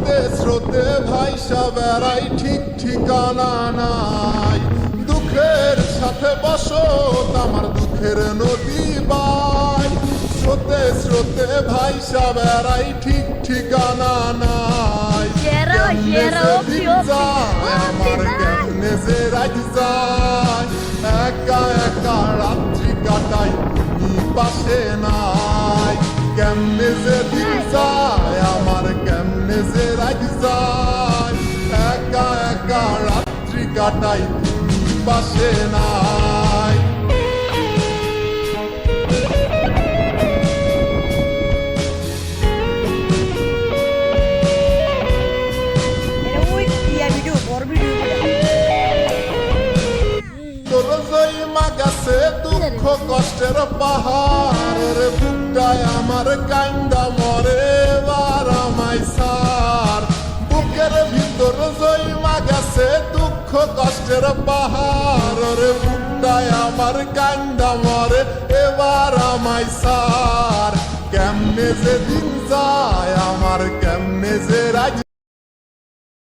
স্রোতে স্রোতে ভাইসা বেড়াই ঠিক ঠিকানা নাই দুঃখের সাথে বসত আমার দুঃখের নদী বাই স্রোতে স্রোতে ভাইসা বেড়াই ঠিক ঠিকানা নাই কেমনে যে দিন যায় আমার কেমনে যে রাত যায় একা একা রাত্রি কাটাই তুমি পাশে নাই কেমনে যে দিন যায় আমার কেমনে যে রাত যায় একা একা রাত্রি কাটাই তুমি পাশে নাই তোর জয়মা গেছে দুঃখ কষ্টের পাহাড় রে বুকটায় আমার কান্দা মরে এবার আমায় সার বুকের ভিতর জয়মা গেছে দুঃখ কষ্টের পাহাড় রে বুকটায় আমার কান্দা মরে এবার আমায় সার কেমনে যে দিন যায় আমার কেমনে যে রাত